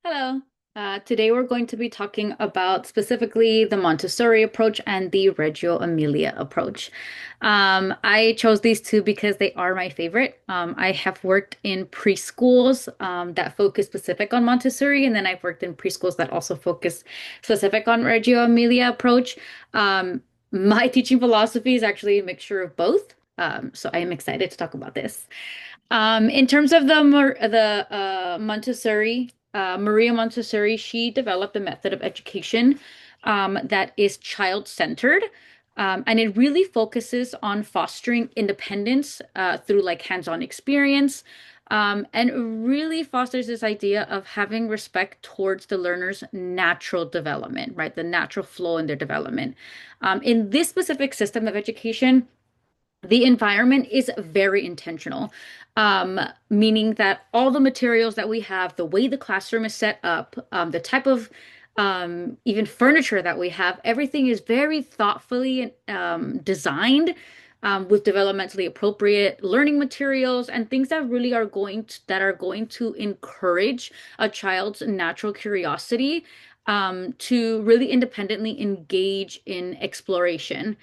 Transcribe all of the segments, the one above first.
Hello. Today we're going to be talking about specifically the Montessori approach and the Reggio Emilia approach. I chose these two because they are my favorite. I have worked in preschools that focus specific on Montessori, and then I've worked in preschools that also focus specific on Reggio Emilia approach. My teaching philosophy is actually a mixture of both. So I am excited to talk about this. In terms of the Montessori, Maria Montessori, she developed a method of education that is child-centered, and it really focuses on fostering independence through like hands-on experience, and really fosters this idea of having respect towards the learner's natural development, right? The natural flow in their development. In this specific system of education, the environment is very intentional, meaning that all the materials that we have, the way the classroom is set up, the type of even furniture that we have, everything is very thoughtfully designed with developmentally appropriate learning materials and things that really are going to encourage a child's natural curiosity to really independently engage in exploration.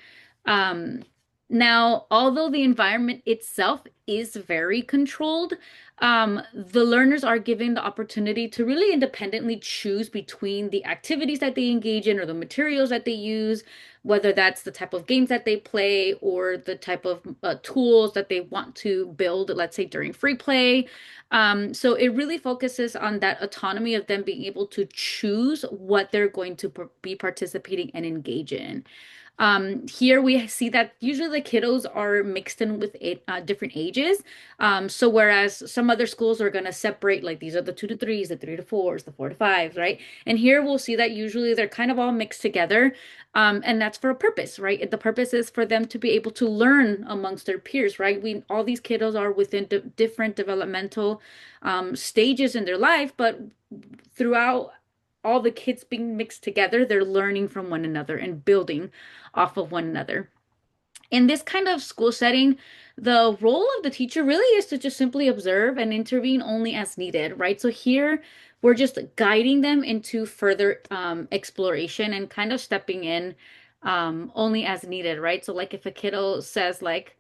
Um, Now, although the environment itself is very controlled, the learners are given the opportunity to really independently choose between the activities that they engage in or the materials that they use, whether that's the type of games that they play or the type of tools that they want to build, let's say during free play. So it really focuses on that autonomy of them being able to choose what they're going to be participating and engage in. Here we see that usually the kiddos are mixed in with different ages. So whereas some other schools are going to separate, like these are the 2 to 3s, the 3 to 4s, the 4 to 5s, right? And here we'll see that usually they're kind of all mixed together. And that's for a purpose, right? The purpose is for them to be able to learn amongst their peers, right? We all these kiddos are within different developmental stages in their life, but throughout all the kids being mixed together, they're learning from one another and building off of one another. In this kind of school setting, the role of the teacher really is to just simply observe and intervene only as needed, right? So here we're just guiding them into further exploration and kind of stepping in only as needed, right? So like if a kiddo says like,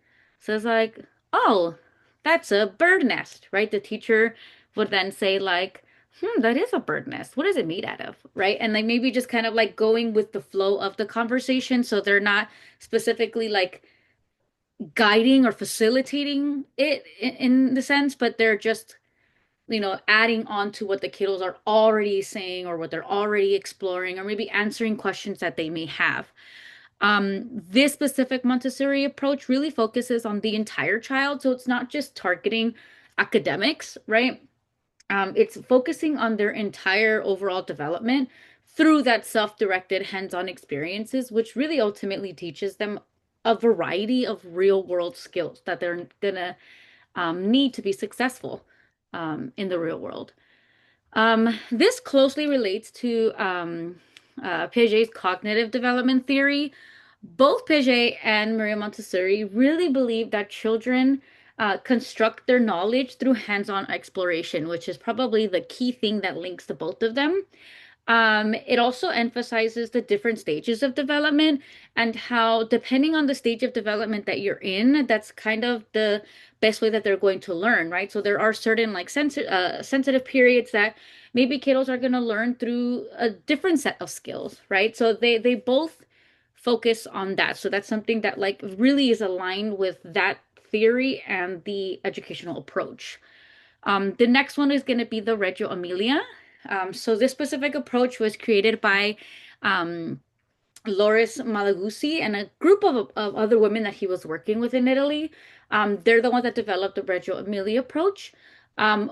oh, that's a bird nest, right? The teacher would then say like, that is a bird nest. What is it made out of? Right. And like maybe just kind of like going with the flow of the conversation. So they're not specifically like guiding or facilitating it in the sense, but they're just, adding on to what the kiddos are already saying or what they're already exploring, or maybe answering questions that they may have. This specific Montessori approach really focuses on the entire child. So it's not just targeting academics, right? It's focusing on their entire overall development through that self-directed hands-on experiences, which really ultimately teaches them a variety of real-world skills that they're gonna need to be successful in the real world. This closely relates to Piaget's cognitive development theory. Both Piaget and Maria Montessori really believe that children construct their knowledge through hands-on exploration, which is probably the key thing that links the both of them. It also emphasizes the different stages of development and how, depending on the stage of development that you're in, that's kind of the best way that they're going to learn, right? So there are certain like sensitive periods that maybe kiddos are going to learn through a different set of skills, right? So they both focus on that. So that's something that like really is aligned with that theory and the educational approach. The next one is going to be the Reggio Emilia. So this specific approach was created by um, Loris Malaguzzi and a group of other women that he was working with in Italy. They're the ones that developed the Reggio Emilia approach,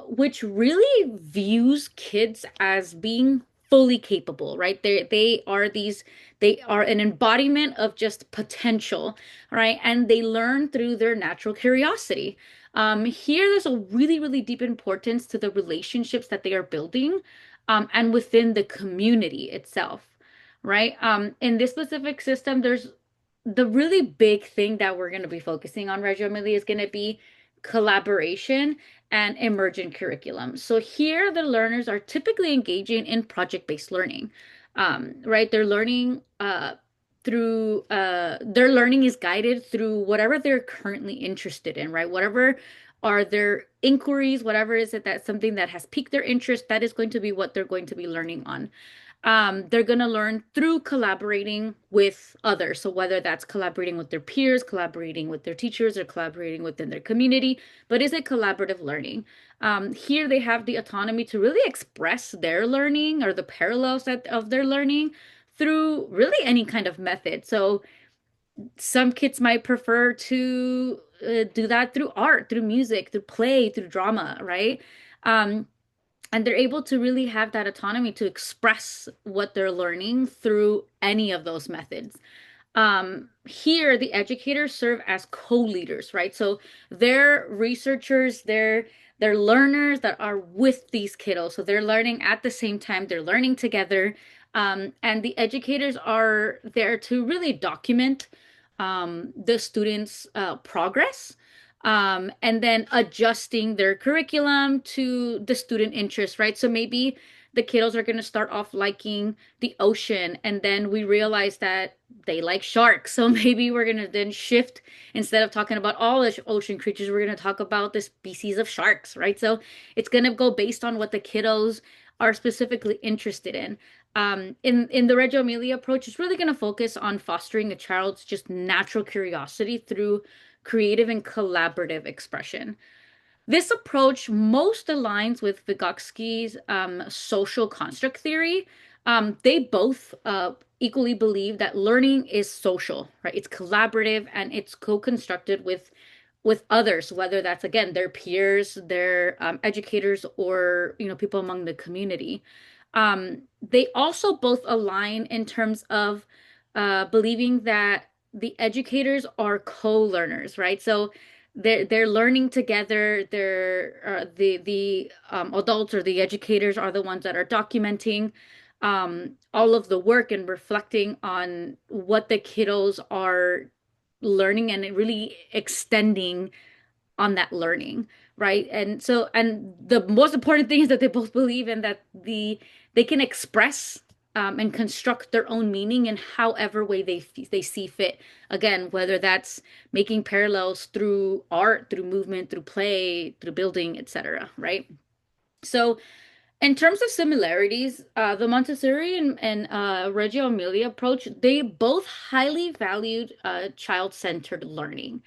which really views kids as being fully capable, right? They are an embodiment of just potential, right? And they learn through their natural curiosity. Here, there's a really, really deep importance to the relationships that they are building, and within the community itself, right? In this specific system, there's the really big thing that we're going to be focusing on, Reggio Emilia, is going to be collaboration and emergent curriculum. So here the learners are typically engaging in project-based learning, right? They're learning through their learning is guided through whatever they're currently interested in, right? Whatever are their inquiries, whatever is it that's something that has piqued their interest, that is going to be what they're going to be learning on. They're going to learn through collaborating with others. So whether that's collaborating with their peers, collaborating with their teachers, or collaborating within their community, but is it collaborative learning? Here they have the autonomy to really express their learning or the parallels of their learning through really any kind of method. So some kids might prefer to do that through art, through music, through play, through drama, right? Um, and they're able to really have that autonomy to express what they're learning through any of those methods. Here, the educators serve as co-leaders, right? So they're researchers, they're learners that are with these kiddos. So they're learning at the same time, they're learning together. And the educators are there to really document the students' progress, and then adjusting their curriculum to the student interest, right? So maybe the kiddos are going to start off liking the ocean, and then we realize that they like sharks. So maybe we're going to then shift, instead of talking about all the ocean creatures, we're going to talk about the species of sharks, right? So it's going to go based on what the kiddos are specifically interested in. In the Reggio Emilia approach, it's really going to focus on fostering a child's just natural curiosity through creative and collaborative expression. This approach most aligns with Vygotsky's social construct theory. They both equally believe that learning is social, right? It's collaborative and it's co-constructed with others, whether that's again their peers, their educators, or people among the community. They also both align in terms of believing that the educators are co-learners, right? So they're learning together. They're the adults or the educators are the ones that are documenting all of the work and reflecting on what the kiddos are learning and really extending on that learning, right? And so, and the most important thing is that they both believe in that they can express and construct their own meaning in however way they see fit. Again, whether that's making parallels through art, through movement, through play, through building, etc., right? So, in terms of similarities, the Montessori and Reggio Emilia approach, they both highly valued child-centered learning.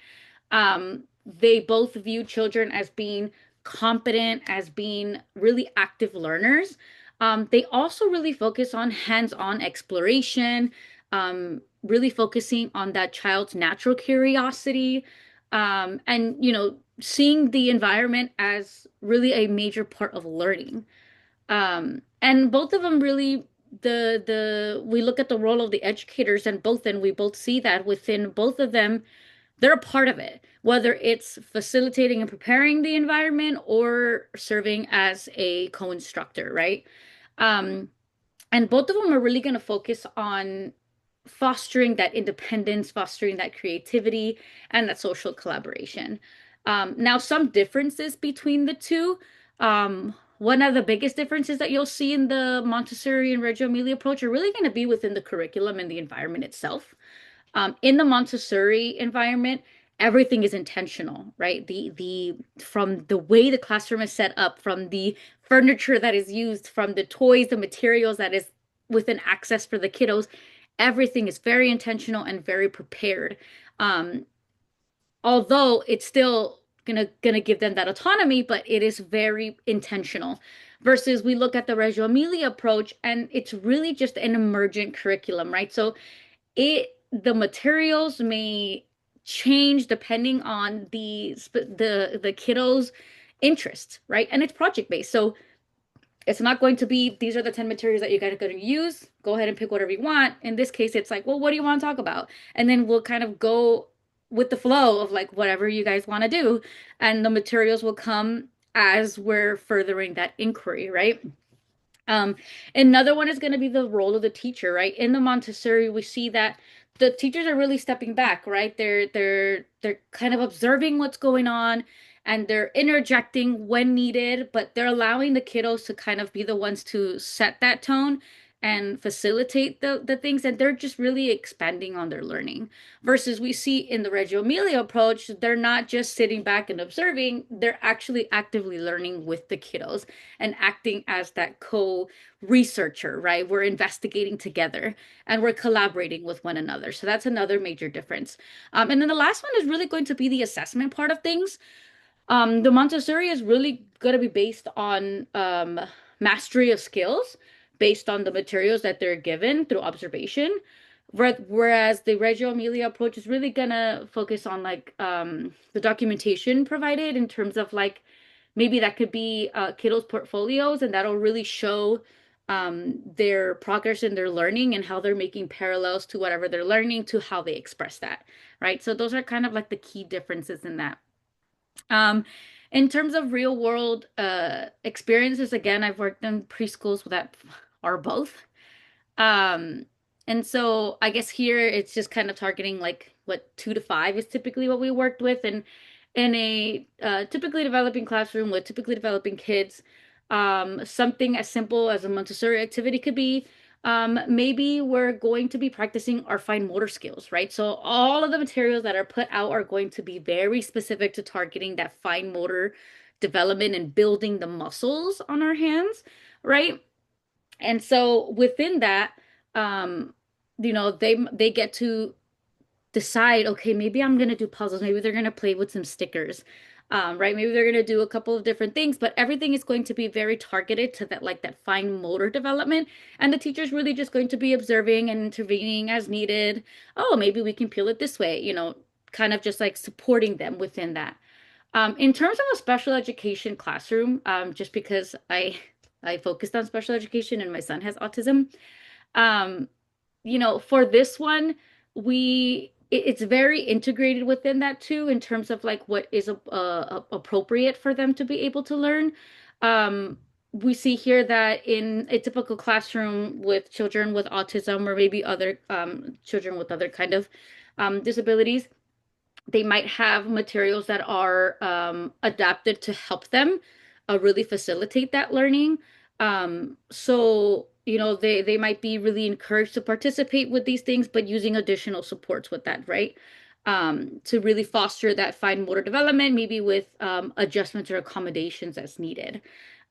They both view children as being competent, as being really active learners. They also really focus on hands-on exploration, really focusing on that child's natural curiosity, and seeing the environment as really a major part of learning. And both of them really the we look at the role of the educators and both, and we both see that within both of them they're a part of it, whether it's facilitating and preparing the environment or serving as a co-instructor, right? Um, and both of them are really going to focus on fostering that independence, fostering that creativity, and that social collaboration. Now, some differences between the two. One of the biggest differences that you'll see in the Montessori and Reggio Emilia approach are really going to be within the curriculum and the environment itself. In the Montessori environment, everything is intentional, right? The from the way the classroom is set up, from the furniture that is used, from the toys, the materials that is within access for the kiddos, everything is very intentional and very prepared. Um, Although it's still gonna give them that autonomy, but it is very intentional. Versus we look at the Reggio Emilia approach, and it's really just an emergent curriculum, right? So the materials may change depending on the kiddos' interest, right? And it's project based. So it's not going to be these are the 10 materials that you guys are going to use. Go ahead and pick whatever you want. In this case, it's like, well, what do you want to talk about? And then we'll kind of go with the flow of like whatever you guys want to do. And the materials will come as we're furthering that inquiry, right? Um, Another one is going to be the role of the teacher, right? In the Montessori, we see that the teachers are really stepping back, right? They're kind of observing what's going on, and they're interjecting when needed, but they're allowing the kiddos to kind of be the ones to set that tone and facilitate the things, and they're just really expanding on their learning. Versus we see in the Reggio Emilia approach, they're not just sitting back and observing, they're actually actively learning with the kiddos and acting as that co-researcher, right? We're investigating together and we're collaborating with one another. So that's another major difference. And then the last one is really going to be the assessment part of things. The Montessori is really going to be based on mastery of skills, based on the materials that they're given through observation. Whereas the Reggio Emilia approach is really going to focus on like the documentation provided in terms of like maybe that could be kiddos' portfolios, and that'll really show their progress in their learning and how they're making parallels to whatever they're learning to how they express that, right? So those are kind of like the key differences in that. Um, in terms of real world experiences, again, I've worked in preschools that are both. Um, and so I guess here it's just kind of targeting like what 2 to 5 is typically what we worked with, and in a typically developing classroom with typically developing kids, something as simple as a Montessori activity could be. Maybe we're going to be practicing our fine motor skills, right? So all of the materials that are put out are going to be very specific to targeting that fine motor development and building the muscles on our hands, right? And so within that, um, they get to decide, okay, maybe I'm gonna do puzzles, maybe they're gonna play with some stickers, right? Maybe they're gonna do a couple of different things, but everything is going to be very targeted to that, like that fine motor development. And the teacher's really just going to be observing and intervening as needed. Oh, maybe we can peel it this way, kind of just like supporting them within that. In terms of a special education classroom, just because I focused on special education and my son has autism, um, for this one, it's very integrated within that too, in terms of like what is appropriate for them to be able to learn. Um, we see here that in a typical classroom with children with autism or maybe other children with other kind of disabilities, they might have materials that are adapted to help them really facilitate that learning. So, they might be really encouraged to participate with these things, but using additional supports with that, right? To really foster that fine motor development, maybe with adjustments or accommodations as needed.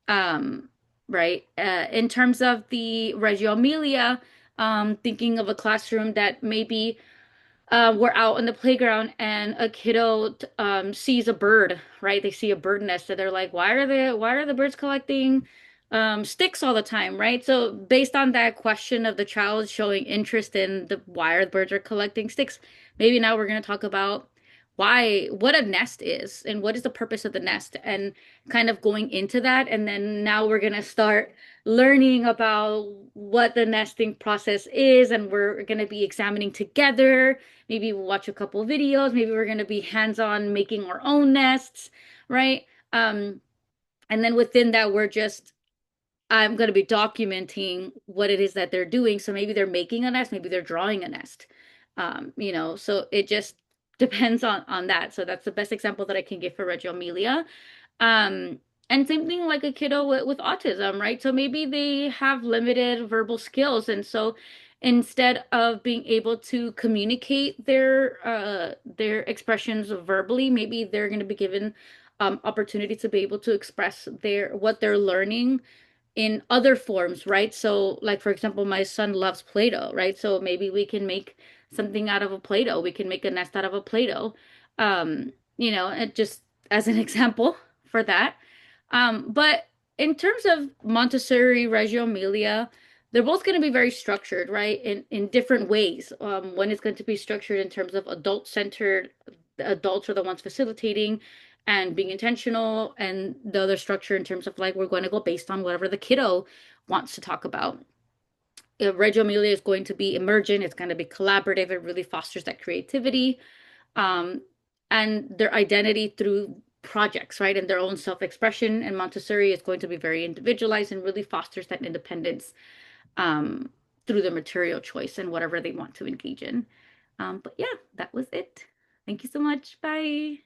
Um, right? In terms of the Reggio Emilia, thinking of a classroom that maybe we're out on the playground and a kiddo sees a bird, right? They see a bird nest and they're like, why are the birds collecting sticks all the time, right? So based on that question of the child showing interest in the why are the birds are collecting sticks, maybe now we're going to talk about what a nest is and what is the purpose of the nest, and kind of going into that. And then now we're going to start learning about what the nesting process is, and we're going to be examining together. Maybe we'll watch a couple videos. Maybe we're going to be hands-on making our own nests, right? Um, and then within that, I'm going to be documenting what it is that they're doing. So maybe they're making a nest, maybe they're drawing a nest. So it just depends on that. So that's the best example that I can give for Reggio Emilia. Um, and same thing like a kiddo with autism, right? So maybe they have limited verbal skills, and so instead of being able to communicate their expressions verbally, maybe they're going to be given opportunity to be able to express what they're learning in other forms, right? So, like for example, my son loves Play-Doh, right? So maybe we can make something out of a Play-Doh. We can make a nest out of a Play-Doh. It just as an example for that. But in terms of Montessori, Reggio Emilia, they're both going to be very structured, right? In different ways. One is going to be structured in terms of adult-centered. The adults are the ones facilitating and being intentional, and the other structure in terms of like we're going to go based on whatever the kiddo wants to talk about. Reggio Emilia is going to be emergent. It's going to be collaborative. It really fosters that creativity um, and their identity through projects, right? And their own self-expression. And Montessori is going to be very individualized and really fosters that independence um, through the material choice and whatever they want to engage in. But yeah, that was it. Thank you so much. Bye.